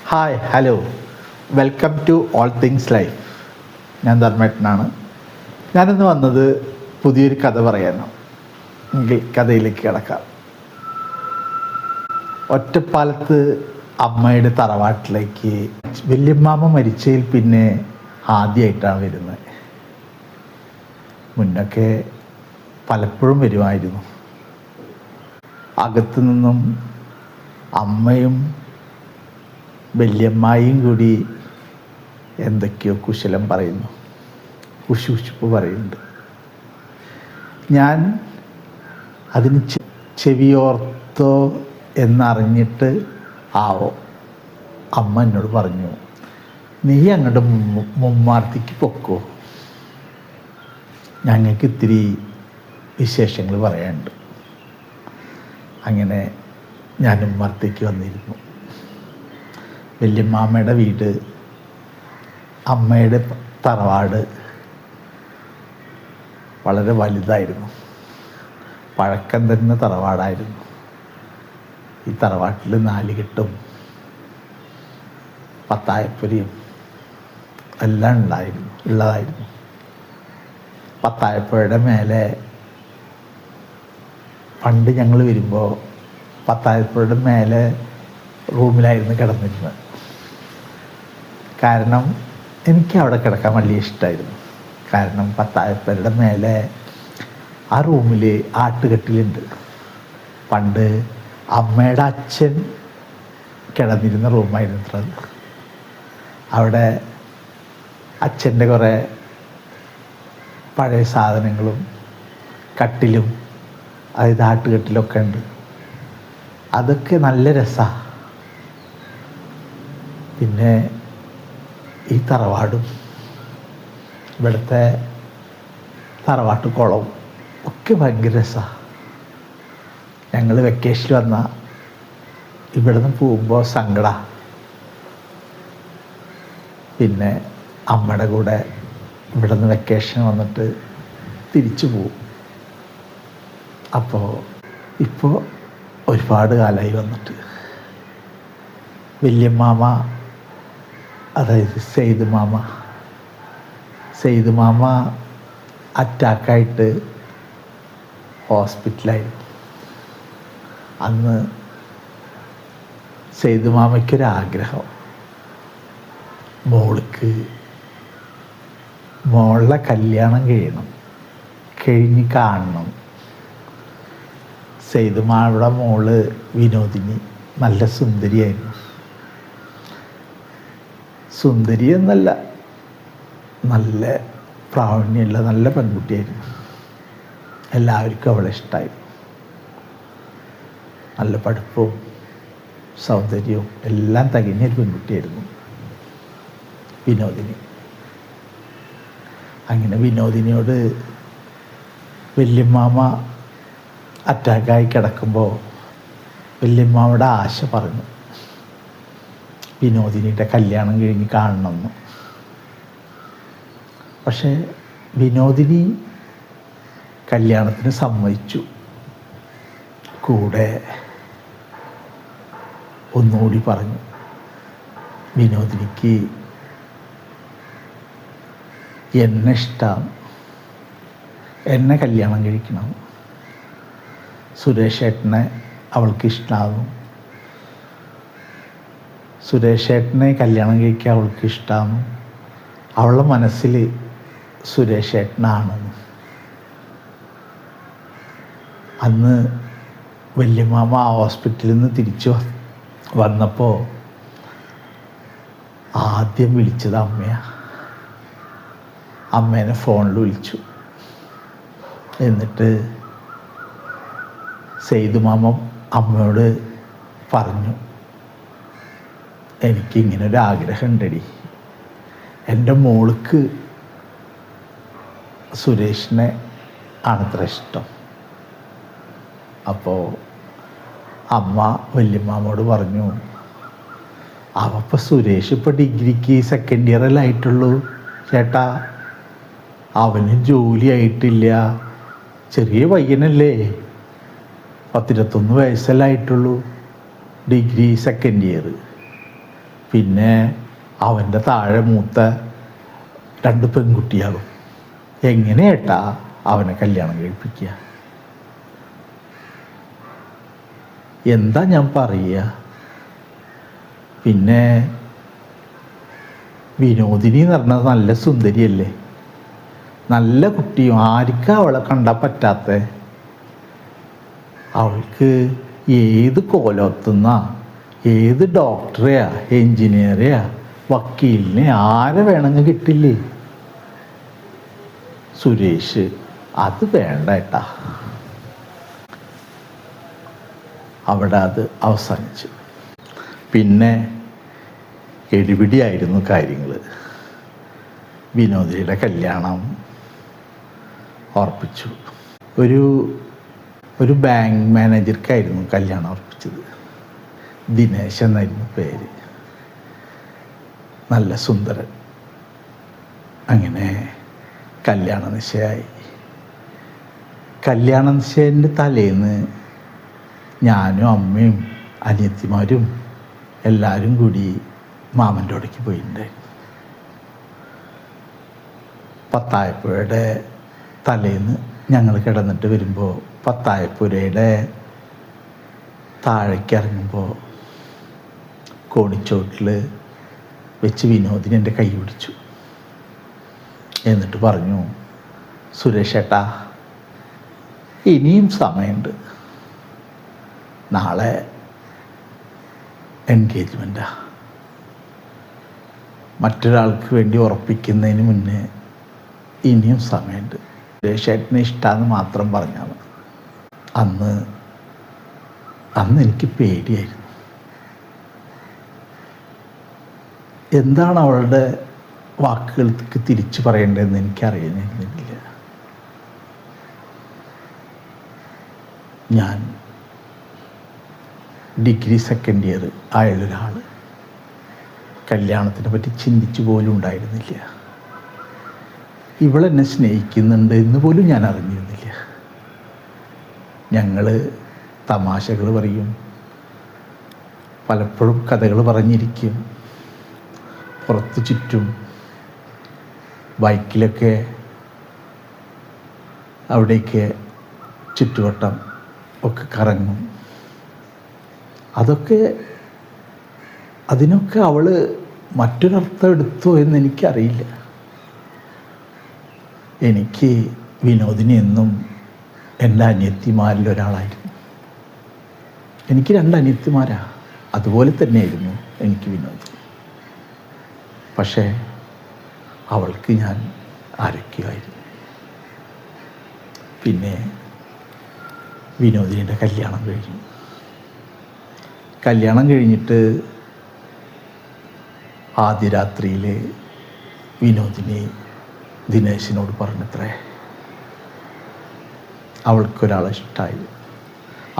Hi hello welcome to all things life. ഞാൻ ധർമ്മേട്ടനാണ്. ഞാനിന്ന് വന്നത് പുതിയൊരു കഥ പറയാനാണ്. എങ്കിൽ കഥയിലേക്ക് കിടക്കാം. ഒറ്റപ്പാലത്ത് അമ്മയുടെ തറവാട്ടിലേക്ക് വല്യമ്മാമ്മ മരിച്ചതിൽ പിന്നെ ആദ്യമായിട്ടാണ് വരുന്നത്. മുന്നൊക്കെ പലപ്പോഴും വരുമായിരുന്നു. അകത്തു നിന്നും അമ്മയും വല്യമ്മായും കൂടി എന്തൊക്കെയോ കുശലം പറയുന്നു, കുശുകുശുപ്പ് പറയുന്നുണ്ട്. ഞാൻ അതിന് ചെവിയോർത്തോ എന്നറിഞ്ഞിട്ട് ആവോ അമ്മ എന്നോട് പറഞ്ഞു, നീ അങ്ങോട്ട് മുമ്മാർത്തിക്ക് പൊക്കോ, ഞങ്ങൾക്ക് ഇത്തിരി വിശേഷങ്ങൾ പറയാനുണ്ട്. അങ്ങനെ ഞാൻ ഉമ്മർത്തേക്ക് വന്നിരുന്നു. വല്യമ്മാമ്മയുടെ വീട്, അമ്മയുടെ തറവാട് വളരെ വലുതായിരുന്നു. പഴക്കം തന്നെ തറവാടായിരുന്നു. ഈ തറവാട്ടിൽ 4 കെട്ടും പത്തായപ്പുരയും എല്ലാം ഉള്ളതായിരുന്നു. പത്തായപ്പുഴയുടെ മേലെ പണ്ട് ഞങ്ങൾ വരുമ്പോൾ പത്തായപ്പുഴയുടെ മേലെ റൂമിലായിരുന്നു കിടന്നിരുന്നത്. കാരണം എനിക്ക് അവിടെ കിടക്കാൻ വലിയ ഇഷ്ടമായിരുന്നു. കാരണം പത്തായപ്പുഴയുടെ മേലെ ആ റൂമിൽ ആട്ടുകെട്ടിലുണ്ട്. പണ്ട് അമ്മയുടെ അച്ഛൻ കിടന്നിരുന്ന റൂമായിരുന്നു അത്. അവിടെ അച്ഛൻ്റെ കുറേ പഴയ സാധനങ്ങളും കട്ടിലും അതായത് ആട്ടുകെട്ടിലൊക്കെ ഉണ്ട്. അതൊക്കെ നല്ല രസമാണ്. പിന്നെ ഈ തറവാടും ഇവിടുത്തെ തറവാട്ട് കുളവും ഒക്കെ ഭയങ്കര രസമാണ്. ഞങ്ങൾ വെക്കേഷനിൽ വന്നാൽ ഇവിടെ നിന്ന് പോകുമ്പോൾ സങ്കടമാണ്. പിന്നെ അമ്മയുടെ കൂടെ ഇവിടെ നിന്ന് വെക്കേഷൻ വന്നിട്ട് തിരിച്ചു പോകും. ഇപ്പോൾ ഒരുപാട് കാലമായി വന്നിട്ട്. വല്യമ്മാമ, അതായത് സെയ്ദ് മാമ അറ്റാക്കായിട്ട് ഹോസ്പിറ്റലായിരുന്നു. അന്ന് സെയ്ദ് മാമയ്ക്കൊരാഗ്രഹം, മോളുടെ കല്യാണം കഴിഞ്ഞ് കാണണം. സെയ്ദ് മാമയുടെ മോള് വിനോദിനി നല്ല സുന്ദരിയായിരുന്നു. സുന്ദരി എന്നല്ല, നല്ല പ്രാവീണ്യമുള്ള നല്ല പെൺകുട്ടിയായിരുന്നു. എല്ലാവർക്കും അവളെ ഇഷ്ടമായിരുന്നു. നല്ല പഠിപ്പും സൗന്ദര്യവും എല്ലാം തികഞ്ഞൊരു പെൺകുട്ടിയായിരുന്നു വിനോദിനി. അങ്ങനെ വിനോദിനിയോട് വല്യമ്മാമ അറ്റാക്കായി കിടക്കുമ്പോൾ വല്യമ്മാമയുടെ ആശ പറഞ്ഞു, വിനോദിനിയുടെ കല്യാണം കഴിഞ്ഞ് കാണണമെന്ന്. പക്ഷേ വിനോദിനി കല്യാണത്തിന് സമ്മതിച്ചു. കൂടെ ഒന്നുകൂടി പറഞ്ഞു, വിനോദിനിക്ക് എന്നെ ഇഷ്ടമാണ്, എന്നെ കല്യാണം കഴിക്കണം, സുരേഷ് ഏട്ടനെ അവൾക്ക് ഇഷ്ടമാകും, സുരേഷ് ഏട്ടനെ കല്യാണം കഴിക്കാൻ അവൾക്ക് ഇഷ്ടമാണ്, അവളുടെ മനസ്സിൽ സുരേഷ് ഏട്ടനാണെന്ന്. അന്ന് വല്യമ്മാമ ഹോസ്പിറ്റലിൽ നിന്ന് തിരിച്ചു വന്നപ്പോൾ ആദ്യം വിളിച്ചത് അമ്മയാണ്. അമ്മേനെ ഫോണിൽ വിളിച്ചു. എന്നിട്ട് സെയ്ദ് മാമ അമ്മയോട് പറഞ്ഞു, എനിക്കിങ്ങനൊരാഗ്രഹം ഉണ്ടടി, എൻ്റെ മോൾക്ക് സുരേഷിനെ ആണത്ര ഇഷ്ടം. അപ്പോൾ അമ്മ വല്യമ്മാമോട് പറഞ്ഞു, അവപ്പോൾ സുരേഷ് ഇപ്പോൾ ഡിഗ്രിക്ക് സെക്കൻഡ് ഇയറിലായിട്ടുള്ളൂ ചേട്ടാ, അവന് ജോലി ആയിട്ടില്ല, ചെറിയ പയ്യനല്ലേ, 10-21 വയസ്സല്ലേ ആയിട്ടുള്ളൂ, ഡിഗ്രി സെക്കൻഡ് ഇയർ. പിന്നെ അവൻ്റെ താഴെ മൂത്ത 2 പെൺകുട്ടികളും. എങ്ങനെയേട്ടാ അവനെ കല്യാണം കഴിപ്പിക്കുക? എന്താ ഞാൻ പറയുക? പിന്നെ വിനോദിനി എന്ന് പറഞ്ഞത് നല്ല സുന്ദരിയല്ലേ, നല്ല കുട്ടിയും. ആർക്കാ അവളെ കണ്ടാൽ പറ്റാത്ത? അവൾക്ക് ഏത് കോലത്തുന്ന, ഏത് ഡോക്ടറെയാ, എൻജിനീയറെയാ, വക്കീലിനെ, ആരെ വേണമെങ്കിൽ കിട്ടില്ലേ? സുരേഷ് അത് വേണ്ട ഏട്ടാ. അവിടെ അത് അവസാനിച്ചു. പിന്നെ എടിപിടിയായിരുന്നു കാര്യങ്ങൾ. വിനോദിനിയുടെ കല്യാണം ഉറപ്പിച്ചു. ഒരു ബാങ്ക് മാനേജർക്കായിരുന്നു കല്യാണം ഉറപ്പിച്ചത്. ദിനേശ് എന്നായിരുന്നു പേര്. നല്ല സുന്ദരൻ. അങ്ങനെ കല്യാണ നിശ്ചയമായി. കല്യാണ നിശ്ചയത്തിൻ്റെ തലേന്ന് ഞാനും അമ്മയും അനിയത്തിമാരും എല്ലാവരും കൂടി മാമൻ്റെ അവിടേക്ക് പോയിട്ടുണ്ടായിരുന്നു. പത്തായപ്പുഴയുടെ തലേന്ന് ഞങ്ങൾ കിടന്നിട്ട് വരുമ്പോൾ പത്തായപ്പുരയുടെ താഴേക്ക് ഇറങ്ങുമ്പോൾ കോണിച്ചോട്ടിൽ വെച്ച് വിനോദിനി എൻ്റെ കൈ പിടിച്ചു. എന്നിട്ട് പറഞ്ഞു, സുരേഷ് ഏട്ടാ, ഇനിയും സമയമുണ്ട്. നാളെ എൻഗേജ്മെൻറ്റാ. മറ്റൊരാൾക്ക് വേണ്ടി ഉറപ്പിക്കുന്നതിന് മുന്നേ ഇനിയും സമയമുണ്ട്. സുരേഷ് ഏട്ടനെ ഇഷ്ടമാണെന്ന് മാത്രം പറഞ്ഞാൽ മതി. അന്ന് എനിക്ക് പേടിയായിരുന്നു. എന്താണ് അവളുടെ വാക്കുകൾക്ക് തിരിച്ചു പറയേണ്ടതെന്ന് എനിക്കറിയുന്നില്ല. ഞാൻ ഡിഗ്രി സെക്കൻഡ് ഇയർ ആയൊരാൾ കല്യാണത്തിനെ പറ്റി ചിന്തിച്ചു പോലും ഉണ്ടായിരുന്നില്ല. ഇവളെന്നെ സ്നേഹിക്കുന്നുണ്ട് എന്ന് പോലും ഞാൻ അറിഞ്ഞിരുന്നില്ല. ഞങ്ങൾ തമാശകൾ പറയും, പലപ്പോഴും കഥകൾ പറഞ്ഞിരിക്കും, പുറത്ത് ചുറ്റും ബൈക്കിലൊക്കെ അവിടേക്ക് ചുറ്റുവട്ടം ഒക്കെ കറങ്ങും. അതിനൊക്കെ അവൾ മറ്റൊരർത്ഥം എടുത്തോ എന്ന് എനിക്കറിയില്ല. എനിക്ക് വിനോദിനി എന്നും എൻ്റെ അനിയത്തിമാരിൽ ഒരാളായിരുന്നു. എനിക്ക് 2 അനിയത്തിമാരാ. അതുപോലെ തന്നെയായിരുന്നു എനിക്ക് വിനോദിനി. പക്ഷേ അവൾക്ക് ഞാൻ ആരൊക്കെയായിരുന്നു. പിന്നെ വിനോദിനിയുടെ കല്യാണം കഴിഞ്ഞു. കല്യാണം കഴിഞ്ഞിട്ട് ആദ്യ രാത്രിയിൽ വിനോദിനി ദിനേശിനോട് പറഞ്ഞത്രേ, അവൾക്കൊരാളെ ഇഷ്ടമായി.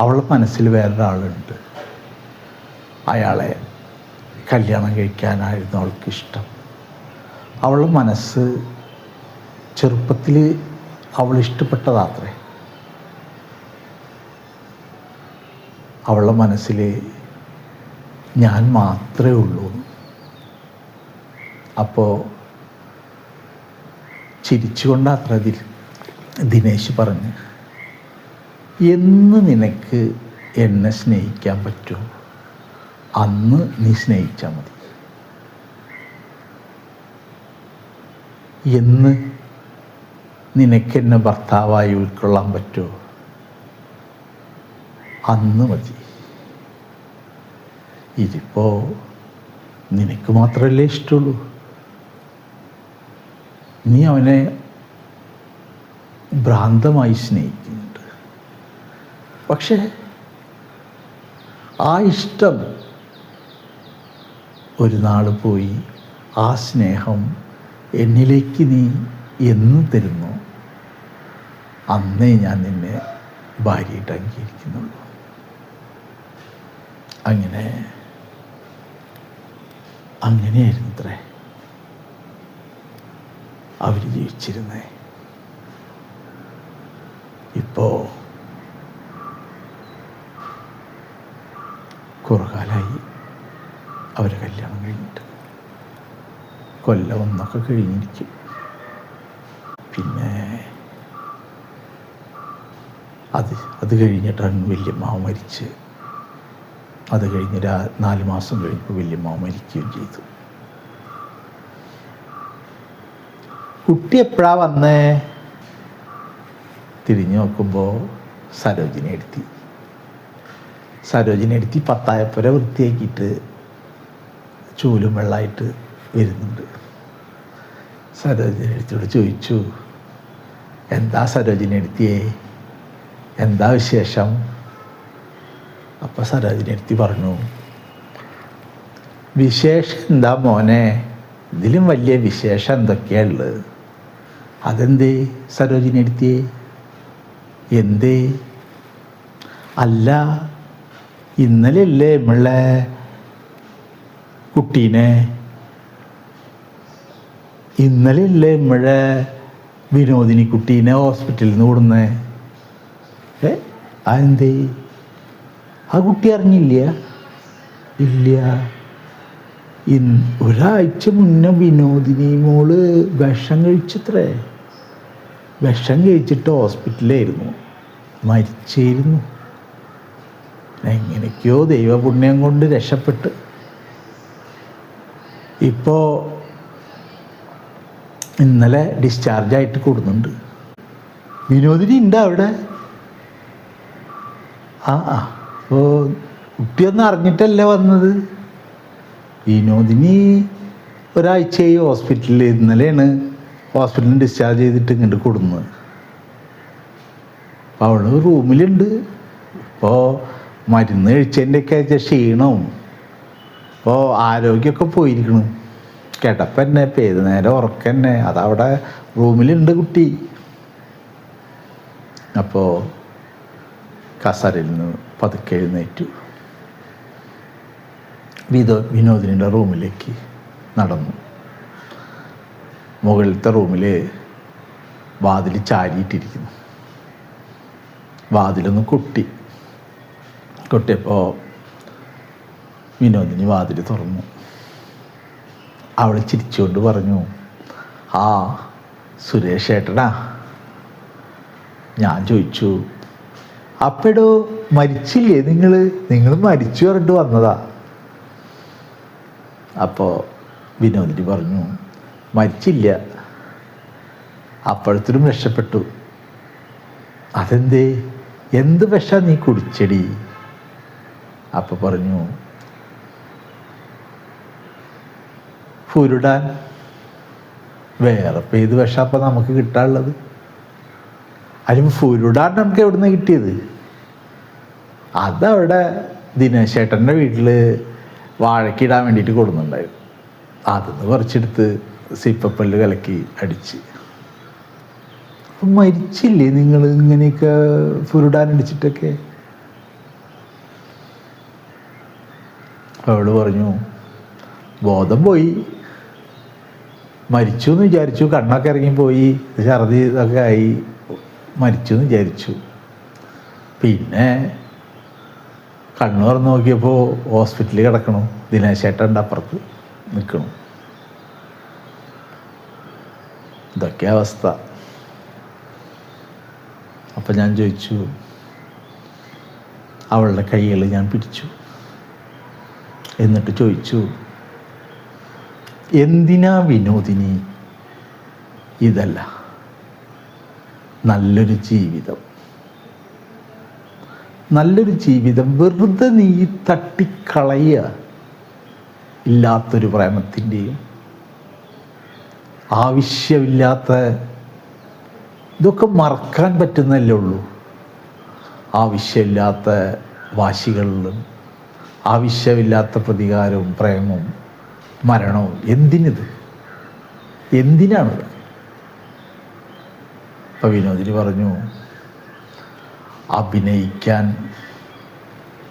അവളുടെ മനസ്സിൽ വേറൊരാളുണ്ട്, അയാളെ കല്യാണം കഴിക്കാനായിരുന്നു അവൾക്കിഷ്ടം. അവളുടെ മനസ്സ് ചെറുപ്പത്തിൽ അവൾ ഇഷ്ടപ്പെട്ടതാത്രേ. അവളുടെ മനസ്സിൽ ഞാൻ മാത്രമേ ഉള്ളൂ. അപ്പോൾ ചിരിച്ചുകൊണ്ടാത്ര ദിനേശ് പറഞ്ഞു, എന്ന് നിനക്ക് എന്നെ സ്നേഹിക്കാൻ പറ്റുമോ അന്ന് നീ സ്നേഹിച്ചാൽ മതി. എന്ന് നിനക്കെന്നെ ഭർത്താവായി ഉൾക്കൊള്ളാൻ പറ്റുമോ അന്ന് മതി. ഇതിപ്പോൾ നിനക്ക് മാത്രമല്ലേ ഇഷ്ടമുള്ളൂ. നീ അവനെ ഭ്രാന്തമായി സ്നേഹിക്കുന്നുണ്ട്. പക്ഷേ ആ ഇഷ്ടം ഒരു നാൾ പോയി ആ സ്നേഹം എന്നിലേക്ക് നീ എന്ന് തരുന്നു, അന്നേ ഞാൻ നിന്നെ ഭാര്യയായിട്ട് അംഗീകരിക്കുന്നുള്ളൂ. അങ്ങനെയായിരുന്നു അത്രേ അവർ ജീവിച്ചിരുന്നേ. ഇപ്പോൾ കുറേ കാലമായി അവരെ കല്യാണം കഴിഞ്ഞിട്ട് കൊല്ലം ഒന്നൊക്കെ കഴിഞ്ഞിരിക്കും. പിന്നെ അത് കഴിഞ്ഞിട്ടാണ് വല്യമ്മാവ് മരിച്ച്. അത് കഴിഞ്ഞ് 4 മാസം കഴിഞ്ഞപ്പോൾ വല്യമ്മാവ് മരിക്കുകയും ചെയ്തു. കുട്ടി എപ്പോഴാണ് വന്നേ? തിരിഞ്ഞു നോക്കുമ്പോൾ സരോജിനി എടുത്തി പത്തായപ്പുര വൃത്തിയാക്കിയിട്ട് ചൂലും വെള്ളമായിട്ട് വരുന്നുണ്ട്. സരോജിനി എടുത്തിയോട് ചോദിച്ചു, എന്താ സരോജിനി എടുത്തിയേ, എന്താ വിശേഷം? അപ്പം സരോജിനി എടുത്തി പറഞ്ഞു, വിശേഷം എന്താ മോനെ, ഇതിലും വലിയ വിശേഷം എന്തൊക്കെയാണ് ഉള്ളത്. അതെന്തേ സരോജിനി എടുത്തിയേ, എന്തേ? അല്ല, ഇന്നലെയല്ലേ നമ്മളെ കുട്ടീനെ, ഇന്നലെയല്ലേ നമ്മളെ വിനോദിനി കുട്ടീനെ ഹോസ്പിറ്റലിൽ നിന്ന് കൊടുന്നേ. അതെന്തേ? ആ കുട്ടി അറിഞ്ഞില്ല? ഇല്ല. ഒരാഴ്ച മുന്നേ വിനോദിനി മോള് വിഷം കഴിച്ചത്രേ. വിഷം കഴിച്ചിട്ട് ഹോസ്പിറ്റലിലായിരുന്നു, മരിച്ചായിരുന്നു. എങ്ങനെയൊക്കെയോ ദൈവപുണ്യം കൊണ്ട് രക്ഷപ്പെട്ട് ഇപ്പോൾ ഇന്നലെ ഡിസ്ചാർജായിട്ട് കൊടുക്കുന്നുണ്ട്. വിനോദിനി ഉണ്ട് അവിടെ? അപ്പോൾ കുട്ടിയൊന്നും അറിഞ്ഞിട്ടല്ലേ വന്നത്. വിനോദിനി ഒരാഴ്ചയായി ഹോസ്പിറ്റലിൽ, ഇന്നലെയാണ് ഹോസ്പിറ്റലിൽ ഡിസ്ചാർജ് ചെയ്തിട്ട് ഇങ്ങോട്ട് കൊടുക്കുന്നത്. അപ്പോൾ അവൾ റൂമിലുണ്ട്. ഇപ്പോൾ മരുന്ന് കഴിച്ചതിൻ്റെയൊക്കെ ക്ഷീണവും ഇപ്പോൾ ആരോഗ്യമൊക്കെ പോയിരിക്കണം. കിടപ്പ് തന്നെ, ഇപ്പം ഏത് നേരം ഉറക്കം തന്നെ. അതവിടെ റൂമിലുണ്ട് കുട്ടി. അപ്പോൾ കസരയിൽ നിന്ന് പതുക്കെ എഴുന്നേറ്റു വിനോദിനിയുടെ റൂമിലേക്ക് നടന്നു. മുകളിലത്തെ റൂമിൽ വാതിൽ ചാരിയിട്ടിരിക്കുന്നു. വാതിലൊന്ന് കൊട്ടിയപ്പോൾ വിനോദിനി വാതിൽ തുറന്നു. അവൾ ചിരിച്ചുകൊണ്ട് പറഞ്ഞു, ആ സുരേഷ് ഏട്ടനാ. ഞാൻ ചോദിച്ചു, അപ്പോഴോ മരിച്ചില്ലേ നിങ്ങൾ മരിച്ചു പറഞ്ഞിട്ട് വന്നതാ. അപ്പോൾ വിനോദിനി പറഞ്ഞു, മരിച്ചില്ല, അപ്പോഴത്തേനും രക്ഷപ്പെട്ടു. അതെന്തേ, എന്ത് വിഷം നീ കുടിച്ചടി? അപ്പോൾ പറഞ്ഞു, ഫുരുഡാൻ. വേറെ ഇപ്പം ഏത് വിഷം അപ്പം നമുക്ക് കിട്ടാനുള്ളത്? അതിന് ഫുരുഡാൻ നമുക്ക് എവിടെ നിന്ന് കിട്ടിയത്? അതവിടെ ദിനേശേട്ടൻ്റെ വീട്ടിൽ വാഴക്കിടാൻ വേണ്ടിയിട്ട് കൊടുക്കുന്നുണ്ടായിരുന്നു. അതിന്ന് കുറച്ചെടുത്ത് സിപ്പപ്പല്ല് കലക്കി അടിച്ച്. അപ്പം മരിച്ചില്ലേ നിങ്ങൾ ഇങ്ങനെയൊക്കെ ഫുരുഡാൻ അടിച്ചിട്ടൊക്കെ? അവൾ പറഞ്ഞു, ബോധം പോയി, മരിച്ചു എന്ന് വിചാരിച്ചു. കണ്ണൊക്കെ ഇറങ്ങിപ്പോയി, ഛർദി ഇതൊക്കെ ആയി, മരിച്ചു എന്ന് വിചാരിച്ചു. പിന്നെ കണ്ണു തുറന്ന് നോക്കിയപ്പോൾ ഹോസ്പിറ്റലിൽ കിടക്കണു. ദിനേശേട്ടൻ്റെ അപ്പുറത്ത് നിൽക്കണു. ഇതൊക്കെ അവസ്ഥ. അപ്പം ഞാൻ ചോദിച്ചു, അവളുടെ കൈകൾ ഞാൻ പിടിച്ചു. എന്നിട്ട് ചോദിച്ചു, എന്തിനാ വിനോദിനി ഇതല്ല, നല്ലൊരു ജീവിതം വെറുതെ നീ തട്ടിക്കളയുക. ഇല്ലാത്തൊരു പ്രേമത്തിൻ്റെയും ആവശ്യമില്ലാത്ത ഇതൊക്കെ മറക്കാൻ പറ്റുന്നല്ലേ ഉള്ളൂ. ആവശ്യമില്ലാത്ത വാശികളിലും ആവശ്യമില്ലാത്ത പ്രതികാരവും പ്രേമവും മരണവും എന്തിനാണത്? അപ്പം വിനോദിനി പറഞ്ഞു, അഭിനയിക്കാൻ,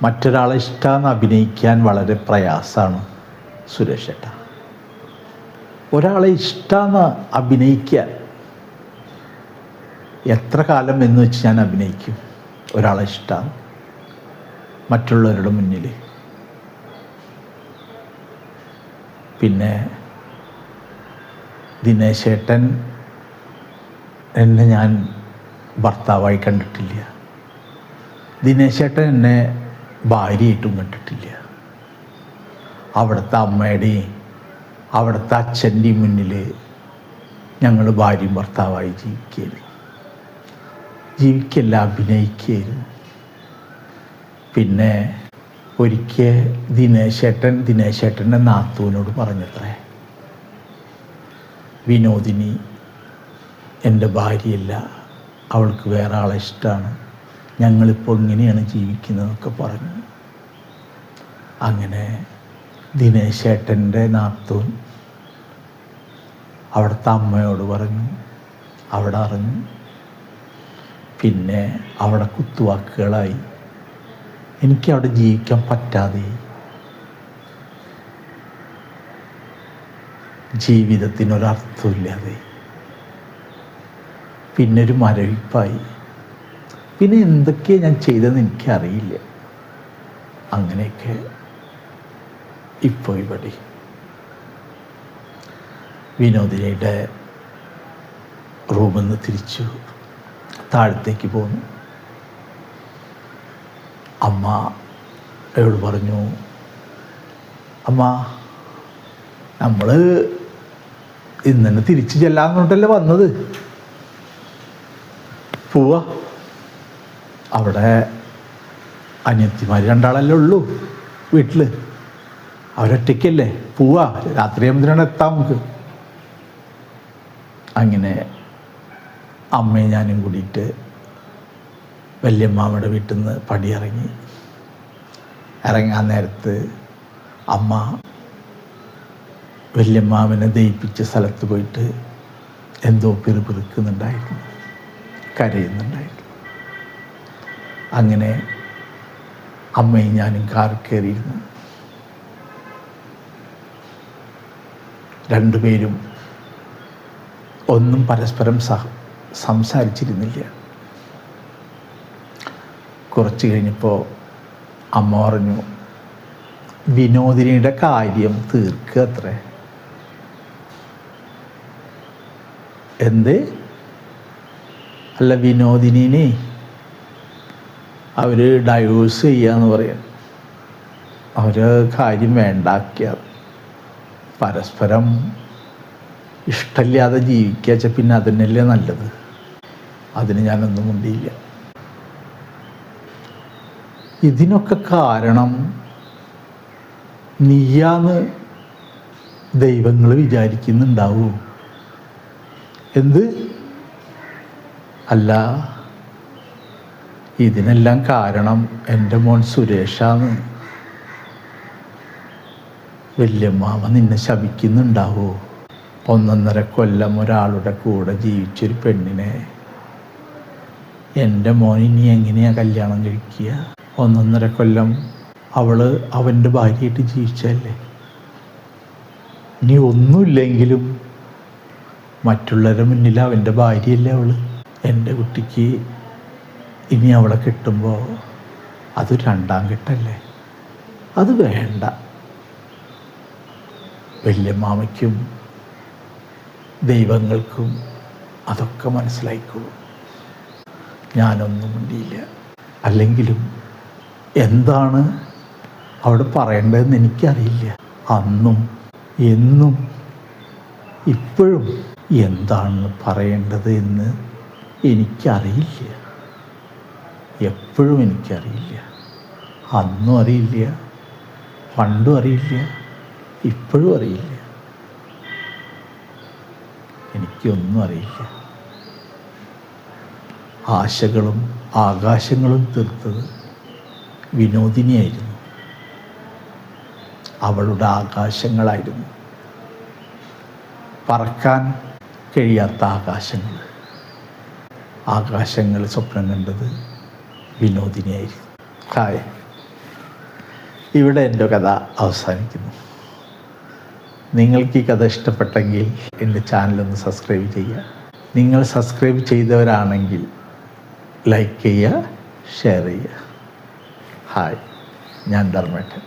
മറ്റൊരാളെ ഇഷ്ടമെന്ന് അഭിനയിക്കാൻ വളരെ പ്രയാസമാണ് സുരേഷ് ഏട്ടാ. ഒരാളെ ഇഷ്ടമെന്ന് അഭിനയിക്കാൻ എത്ര കാലം എന്ന് വെച്ച് ഞാൻ അഭിനയിക്കും? ഒരാളെ ഇഷ്ടമാണ് മറ്റുള്ളവരുടെ മുന്നിൽ. പിന്നെ ദിനേശേട്ടൻ എന്നെ ഞാൻ ഭർത്താവായി കണ്ടിട്ടില്ല. ദിനേശേട്ടൻ എന്നെ ഭാര്യയായിട്ടും കണ്ടിട്ടില്ല. അവിടുത്തെ അമ്മയുടെയും അവിടുത്തെ അച്ഛൻ്റെയും മുന്നിൽ ഞങ്ങൾ ഭാര്യയും ഭർത്താവായി ജീവിക്കല്ല അഭിനയിക്കുകയായിരുന്നു. പിന്നെ ഒരിക്കൽ ദിനേശേട്ടൻ്റെ നാത്തൂനോട് പറഞ്ഞത്രേ, വിനോദിനി എൻ്റെ ഭാര്യയല്ല, അവൾക്ക് വേറെ ആളെ ഇഷ്ടമാണ്, ഞങ്ങളിപ്പോൾ ഇങ്ങനെയാണ് ജീവിക്കുന്നതെന്നൊക്കെ പറഞ്ഞു. അങ്ങനെ ദിനേശേട്ടൻ്റെ നാത്തൂൻ അവിടുത്തെ അമ്മയോട് പറഞ്ഞു, അവിടെ അറിഞ്ഞു. പിന്നെ അവിടെ കുത്തുവാക്കുകളായി. എനിക്കവിടെ ജീവിക്കാൻ പറ്റാതെ, ജീവിതത്തിനൊരർത്ഥമില്ലാതെ, പിന്നെ ഒരു മരവിപ്പായി. പിന്നെ എന്തൊക്കെയാണ് ഞാൻ ചെയ്തതെന്ന് എനിക്കറിയില്ല. അങ്ങനെയൊക്കെ ഇപ്പോൾ ഇവിടെ വിനോദിനിയുടെ റൂമിൽ നിന്ന് തിരിച്ചു താഴത്തേക്ക് പോന്നു. അമ്മ എന്നോട് പറഞ്ഞു, അമ്മ നമ്മൾ ഇന്നെ തിരിച്ചു ചെല്ലാന്നുകൊണ്ടല്ലേ വന്നത്, പോവാ. അവിടെ അനിയത്തിമാർ 2 ആളല്ലേ ഉള്ളൂ വീട്ടിൽ, അവരൊറ്റയ്ക്കല്ലേ, പോവാ, രാത്രിയാകുമ്പോഴാണ് എത്താം നമുക്ക്. അങ്ങനെ അമ്മയും ഞാനും കൂടിയിട്ട് വല്യമ്മാമ്മയുടെ വീട്ടിൽ നിന്ന് പടിയിറങ്ങി. ഇറങ്ങാൻ നേരത്ത് അമ്മ വല്യമ്മാവിനെ ദയിപ്പിച്ച സ്ഥലത്ത് പോയിട്ട് എന്തോ പിറുപിറുക്കുന്നുണ്ടായിരുന്നു, കരയുന്നുണ്ടായിരുന്നു. അങ്ങനെ അമ്മയും ഞാനും കാറിൽ കയറിയിരുന്നു. രണ്ടുപേരും ഒന്നും പരസ്പരം സംസാരിച്ചിരുന്നില്ല. കുറച്ച് കഴിഞ്ഞപ്പോൾ അമ്മ പറഞ്ഞു, വിനോദിനിയുടെ കാര്യം തീർക്കുക അത്രേ. എന്ത്? അല്ല, വിനോദിനിനെ അവർ ഡൈവേഴ്സ് ചെയ്യാന്ന് പറയാൻ, അവർ കാര്യം വേണ്ടാക്കിയ, പരസ്പരം ഇഷ്ടമില്ലാതെ ജീവിക്കുക, പിന്നെ അതിനല്ലേ നല്ലത്. അതിന് ഞാനൊന്നും മുണ്ടിയില്ല. ഇതിനൊക്കെ കാരണം നീയാന്ന് ദൈവങ്ങൾ വിചാരിക്കുന്നുണ്ടാവൂ. എന്ത്? അല്ല, ഇതിനെല്ലാം കാരണം എൻ്റെ മോൻ സുരേഷാന്ന്. വല്യമ്മാമ നിന്നെ ശപിക്കുന്നുണ്ടാവോ? 1.5 കൊല്ലം ഒരാളുടെ കൂടെ ജീവിച്ചൊരു പെണ്ണിനെ എൻ്റെ മോൻ ഇനി എങ്ങനെയാണ് കല്യാണം കഴിക്കുക? 1.5 കൊല്ലം അവൻ്റെ ഭാര്യയായിട്ട് ജീവിച്ചല്ലേ. ഇനി ഒന്നുമില്ലെങ്കിലും മറ്റുള്ളവരുടെ മുന്നിൽ അവൻ്റെ ഭാര്യയല്ലേ അവൾ. എൻ്റെ കുട്ടിക്ക് ഇനി അവളെ കിട്ടുമ്പോൾ അത് 2ാം കെട്ടല്ലേ, അത് വേണ്ട. വല്യമ്മാമയ്ക്കും ദൈവങ്ങൾക്കും അതൊക്കെ മനസ്സിലായിക്കോളും. ഞാനൊന്നും മിണ്ടിയില്ല. അല്ലെങ്കിലും എന്താണ് അവിടെ പറയേണ്ടതെന്ന് എനിക്കറിയില്ല. അന്നും എന്നും ഇപ്പോഴും എന്താണ് പറയേണ്ടത് എന്ന് എനിക്കറിയില്ല. എപ്പോഴും എനിക്കറിയില്ല. അന്നും അറിയില്ല, പണ്ടും അറിയില്ല, ഇപ്പോഴും അറിയില്ല. എനിക്കൊന്നും അറിയില്ല. ആശകളും ആകാശങ്ങളും തീർത്തത് വിനോദിനിയായിരുന്നു. അവളുടെ ആകാശങ്ങളായിരുന്നു, പറക്കാൻ കഴിയാത്ത ആകാശങ്ങൾ സ്വപ്നം കണ്ടത് വിനോദിനിയായിരുന്നു. ഹായ്, ഇവിടെ എൻ്റെ കഥ അവസാനിക്കുന്നു. നിങ്ങൾക്ക് ഈ കഥ ഇഷ്ടപ്പെട്ടെങ്കിൽ എൻ്റെ ചാനലൊന്ന് സബ്സ്ക്രൈബ് ചെയ്യുക. നിങ്ങൾ സബ്സ്ക്രൈബ് ചെയ്തവരാണെങ്കിൽ ലൈക്ക് ചെയ്യുക, ഷെയർ ചെയ്യുക. ഹായ്, ഞാൻ ധർമ്മേട്ടൻ.